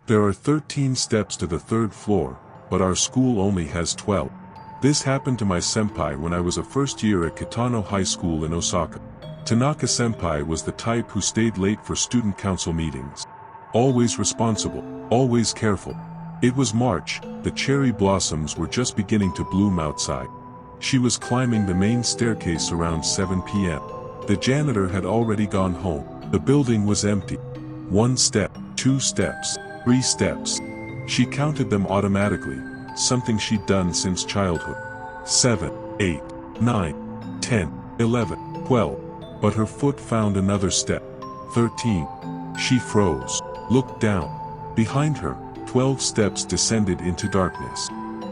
There are 13 steps to the third floor, but our school only has 12. This happened to my senpai when I was a first year at Kitano High School in Osaka. Tanaka senpai was the type who stayed late for student council meetings. Always responsible, always careful. It was March, the cherry blossoms were just beginning to bloom outside. She was climbing the main staircase around 7 p.m. The janitor had already gone home. The building was empty. 1 step, 2 steps, 3 steps. She counted them automatically, something she'd done since childhood. 7, 8, 9, 10, 11, 12. But her foot found another step. 13. She froze, looked down. Behind her, 12 steps descended into darkness.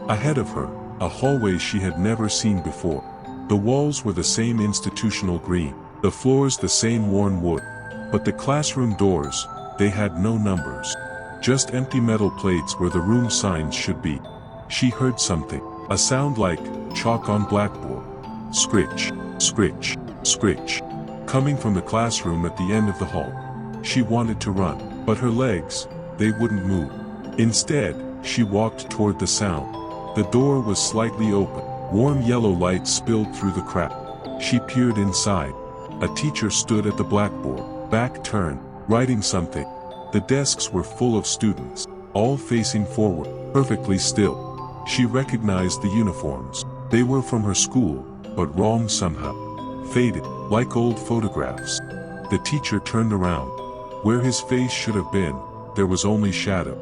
Ahead of her, a hallway she had never seen before. The walls were the same institutional green, the floors the same worn wood. But the classroom doors, they had no numbers. Just empty metal plates where the room signs should be. She heard something, a sound like chalk on blackboard. Scritch, scritch, scritch. Coming from the classroom at the end of the hall. She wanted to run, but her legs, they wouldn't move. Instead, she walked toward the sound. The door was slightly open. Warm yellow light spilled through the crack. She peered inside. A teacher stood at the blackboard, back turned, writing something. The desks were full of students, all facing forward, perfectly still. She recognized the uniforms. They were from her school, but wrong somehow. Faded, like old photographs. The teacher turned around. Where his face should have been, there was only shadow.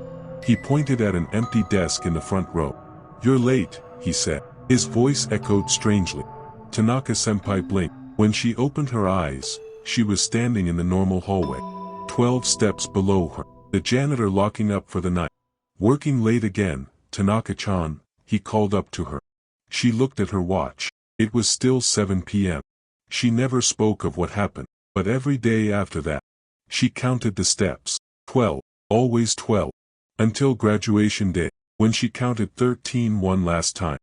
He pointed at an empty desk in the front row. "You're late," he said. His voice echoed strangely. Tanaka-senpai blinked. When she opened her eyes, she was standing in the normal hallway. 12 steps below her, the janitor locking up for the night. "Working late again, Tanaka-chan," he called up to her. She looked at her watch. It was still 7 p.m. She never spoke of what happened, but every day after that, she counted the steps. 12, always 12. Until graduation day, when she counted 13 one last time.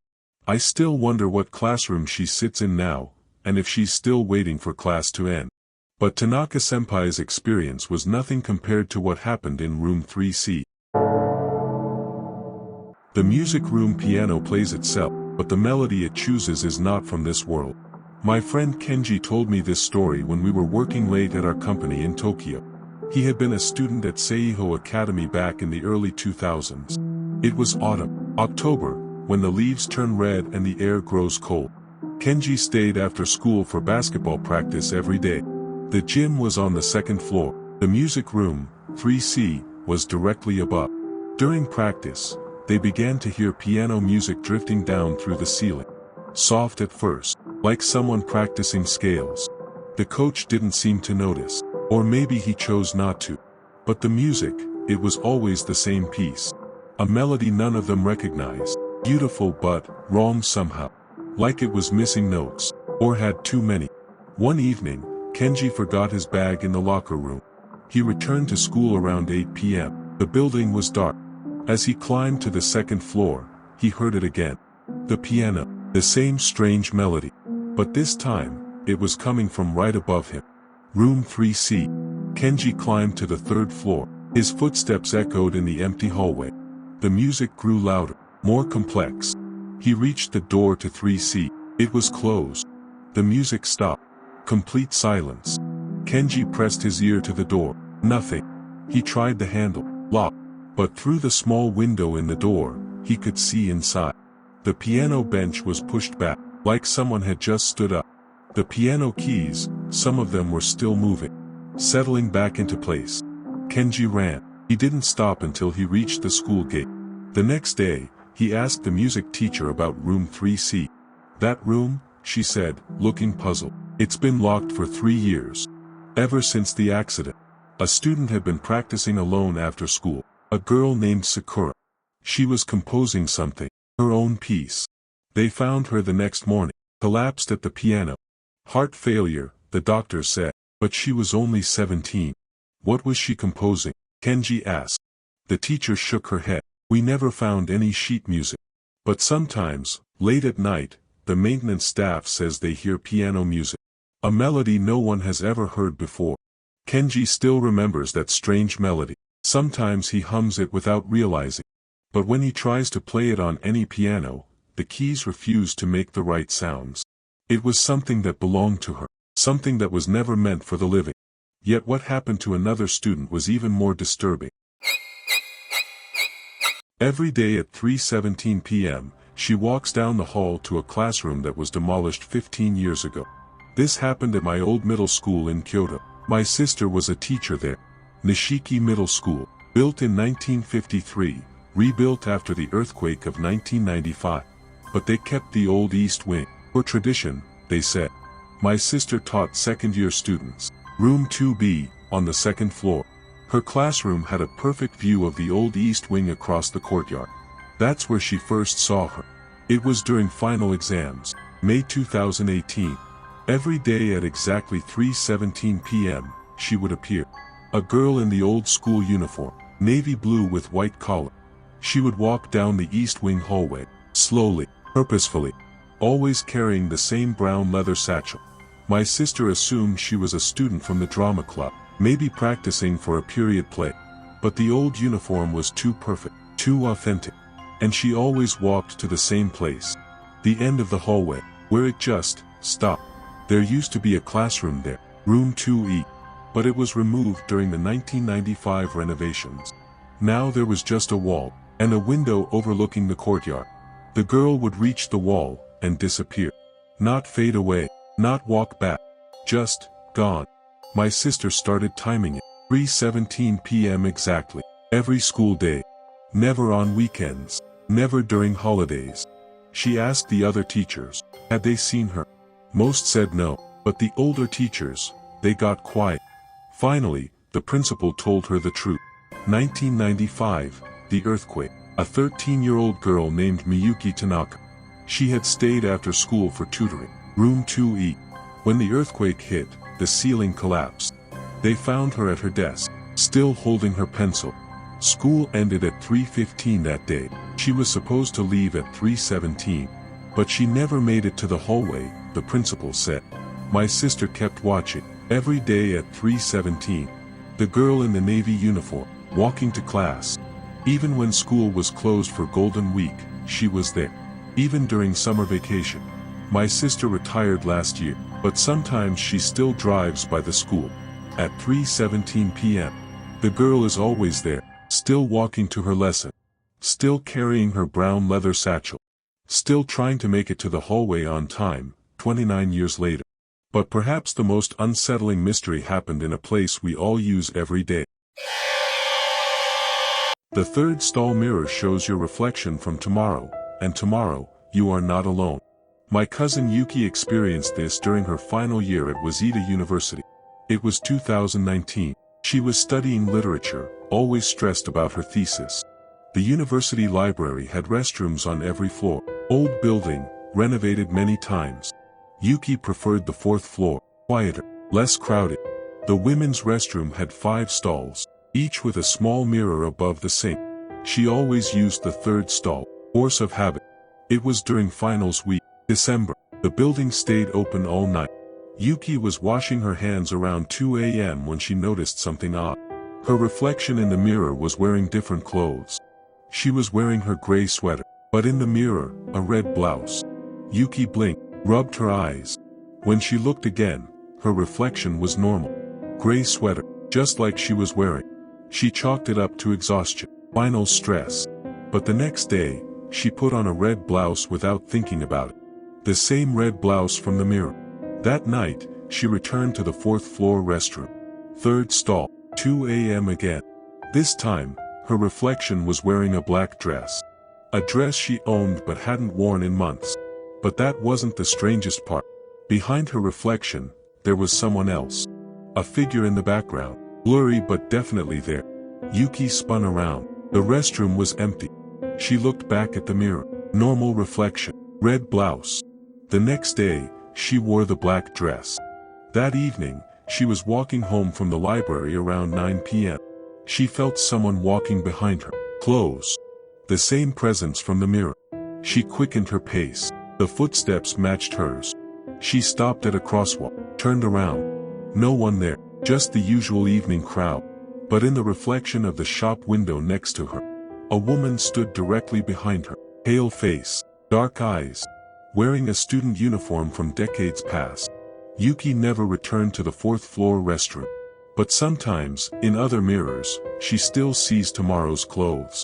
I still wonder what classroom she sits in now, and if she's still waiting for class to end. But Tanaka-senpai's experience was nothing compared to what happened in room 3C. The music room piano plays itself, but the melody it chooses is not from this world. My friend Kenji told me this story when we were working late at our company in Tokyo. He had been a student at Seiho Academy back in the early 2000s. It was autumn, October, when the leaves turn red and the air grows cold. Kenji stayed after school for basketball practice every day. The gym was on the second floor. The music room, 3C, was directly above. During practice, they began to hear piano music drifting down through the ceiling. Soft at first, like someone practicing scales. The coach didn't seem to notice, or maybe he chose not to. But the music, it was always the same piece. A melody none of them recognized. Beautiful but wrong somehow. Like it was missing notes, or had too many. One evening, Kenji forgot his bag in the locker room. He returned to school around 8 p.m. The building was dark. As he climbed to the second floor, he heard it again. The piano, the same strange melody. But this time, it was coming from right above him. Room 3C. Kenji climbed to the third floor. His footsteps echoed in the empty hallway. The music grew louder, more complex. He reached the door to 3C. It was closed. The music stopped. Complete silence. Kenji pressed his ear to the door. Nothing. He tried the handle. Locked. But through the small window in the door, he could see inside. The piano bench was pushed back, like someone had just stood up. The piano keys, some of them were still moving, settling back into place. Kenji ran. He didn't stop until he reached the school gate. The next day, he asked the music teacher about room 3C. "That room?" she said, looking puzzled. "It's been locked for 3 years. Ever since the accident. A student had been practicing alone after school. A girl named Sakura. She was composing something, her own piece. They found her the next morning, collapsed at the piano. Heart failure, the doctor said, but she was only 17. What was she composing? Kenji asked. The teacher shook her head. We never found any sheet music. But sometimes, late at night, the maintenance staff says they hear piano music. A melody no one has ever heard before. Kenji still remembers that strange melody. Sometimes he hums it without realizing. But when he tries to play it on any piano, the keys refuse to make the right sounds. It was something that belonged to her, something that was never meant for the living. Yet what happened to another student was even more disturbing. Every day at 3:17 p.m., she walks down the hall to a classroom that was demolished 15 years ago. This happened at my old middle school in Kyoto. My sister was a teacher there. Nishiki Middle School, built in 1953, rebuilt after the earthquake of 1995. But they kept the old east wing. For tradition, they said. My sister taught second-year students. Room 2B, on the second floor. Her classroom had a perfect view of the old east wing across the courtyard. That's where she first saw her. It was during final exams, May 2018. Every day at exactly 3:17 p.m., she would appear. A girl in the old school uniform, navy blue with white collar. She would walk down the east wing hallway, slowly, purposefully, always carrying the same brown leather satchel. My sister assumed she was a student from the drama club, maybe practicing for a period play. But the old uniform was too perfect, too authentic. And she always walked to the same place. The end of the hallway, where it just stopped. There used to be a classroom there, room 2E. But it was removed during the 1995 renovations. Now there was just a wall, and a window overlooking the courtyard. The girl would reach the wall, and disappear. Not fade away, not walk back. Just, gone. My sister started timing it. 3:17 p.m. exactly. Every school day. Never on weekends. Never during holidays. She asked the other teachers, had they seen her? Most said no, but the older teachers, they got quiet. Finally, the principal told her the truth. 1995, the earthquake. A 13-year-old girl named Miyuki Tanaka. She had stayed after school for tutoring. Room 2E. When the earthquake hit, the ceiling collapsed. They found her at her desk, still holding her pencil. School ended at 3:15 that day. She was supposed to leave at 3:17. But she never made it to the hallway, the principal said. My sister kept watching, every day at 3:17. The girl in the navy uniform, walking to class. Even when school was closed for Golden Week, she was there. Even during summer vacation. My sister retired last year, but sometimes she still drives by the school. At 3:17 p.m. The girl is always there, still walking to her lesson. Still carrying her brown leather satchel. Still trying to make it to the hallway on time, 29 years later. But perhaps the most unsettling mystery happened in a place we all use every day. The third stall mirror shows your reflection from tomorrow, and tomorrow, you are not alone. My cousin Yuki experienced this during her final year at Waseda University. It was 2019. She was studying literature, always stressed about her thesis. The university library had restrooms on every floor. Old building, renovated many times. Yuki preferred the fourth floor, quieter, less crowded. The women's restroom had 5 stalls, each with a small mirror above the sink. She always used the third stall, force of habit. It was during finals week, December. The building stayed open all night. Yuki was washing her hands around 2 a.m. when she noticed something odd. Her reflection in the mirror was wearing different clothes. She was wearing her gray sweater, but in the mirror, a red blouse. Yuki blinked, rubbed her eyes. When she looked again, her reflection was normal. Gray sweater, just like she was wearing. She chalked it up to exhaustion, final stress. But the next day, she put on a red blouse without thinking about it. The same red blouse from the mirror. That night, she returned to the 4th floor restroom. 3rd stall, 2 a.m. again. This time, her reflection was wearing a black dress. A dress she owned but hadn't worn in months. But that wasn't the strangest part. Behind her reflection, there was someone else. A figure in the background, blurry but definitely there. Yuki spun around. The restroom was empty. She looked back at the mirror. Normal reflection. Red blouse. The next day, she wore the black dress. That evening, she was walking home from the library around 9 p.m. She felt someone walking behind her. Close. The same presence from the mirror. She quickened her pace. The footsteps matched hers. She stopped at a crosswalk, turned around. No one there, just the usual evening crowd. But in the reflection of the shop window next to her, a woman stood directly behind her. Pale face, dark eyes, wearing a student uniform from decades past. Yuki never returned to the fourth-floor restroom. But sometimes, in other mirrors, she still sees tomorrow's clothes.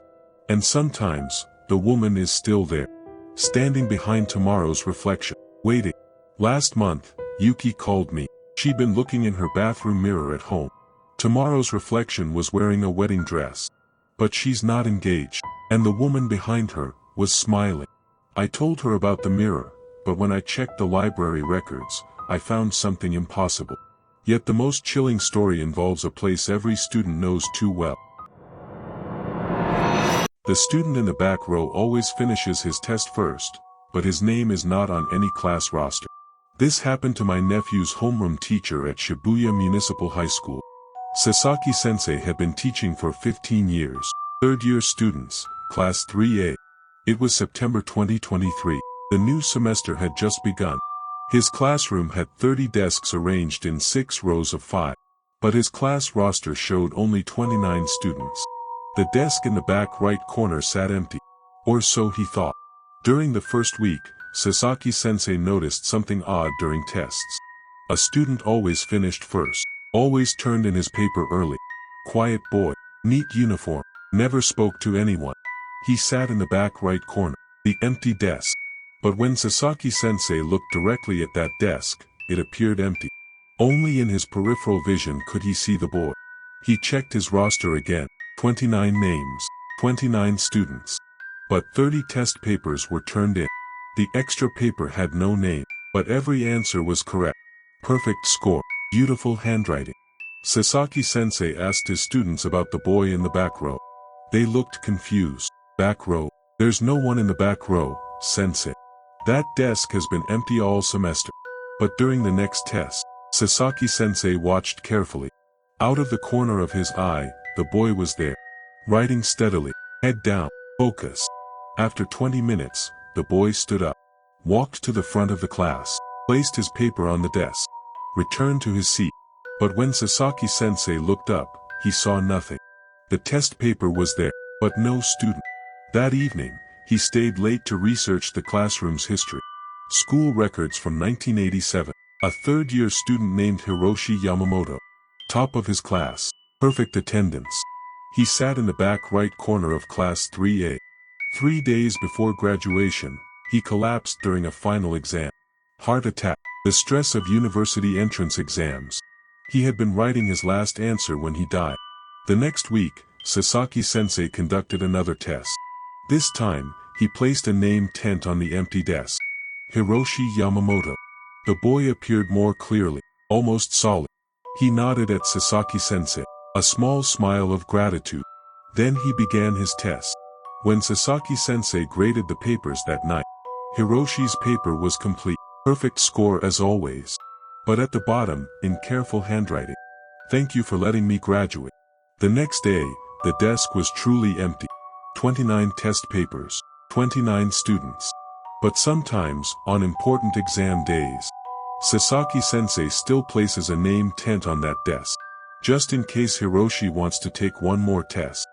And sometimes, the woman is still there, standing behind tomorrow's reflection, waiting. Last month, Yuki called me. She'd been looking in her bathroom mirror at home. Tomorrow's reflection was wearing a wedding dress. But she's not engaged, and the woman behind her was smiling. I told her about the mirror, but when I checked the library records, I found something impossible. Yet the most chilling story involves a place every student knows too well. The student in the back row always finishes his test first, but his name is not on any class roster. This happened to my nephew's homeroom teacher at Shibuya Municipal High School. Sasaki-sensei had been teaching for 15 years. Third-year students, Class 3A. It was September 2023. The new semester had just begun. His classroom had 30 desks arranged in 6 rows of 5. But his class roster showed only 29 students. The desk in the back right corner sat empty. Or so he thought. During the first week, Sasaki-sensei noticed something odd during tests. A student always finished first, always turned in his paper early. Quiet boy, neat uniform, never spoke to anyone. He sat in the back right corner, the empty desk. But when Sasaki-sensei looked directly at that desk, it appeared empty. Only in his peripheral vision could he see the boy. He checked his roster again, 29 names, 29 students. But 30 test papers were turned in. The extra paper had no name, but every answer was correct. Perfect score, beautiful handwriting. Sasaki-sensei asked his students about the boy in the back row. They looked confused. Back row? There's no one in the back row, sensei. That desk has been empty all semester. But during the next test, Sasaki-sensei watched carefully. Out of the corner of his eye, the boy was there. Writing steadily, head down, focus. After 20 minutes, the boy stood up, walked to the front of the class, placed his paper on the desk, returned to his seat. But when Sasaki-sensei looked up, he saw nothing. The test paper was there, but no student. That evening, he stayed late to research the classroom's history. School records from 1987. A third-year student named Hiroshi Yamamoto. Top of his class. Perfect attendance. He sat in the back right corner of Class 3A. 3 days before graduation, he collapsed during a final exam. Heart attack. The stress of university entrance exams. He had been writing his last answer when he died. The next week, Sasaki-sensei conducted another test. This time, he placed a name tent on the empty desk. Hiroshi Yamamoto. The boy appeared more clearly, almost solid. He nodded at Sasaki-sensei, a small smile of gratitude. Then he began his test. When Sasaki-sensei graded the papers that night, Hiroshi's paper was complete. Perfect score as always. But at the bottom, in careful handwriting, "Thank you for letting me graduate." The next day, the desk was truly empty. 29 test papers, 29 students. But sometimes, on important exam days, Sasaki-sensei still places a name tent on that desk, just in case Hiroshi wants to take one more test.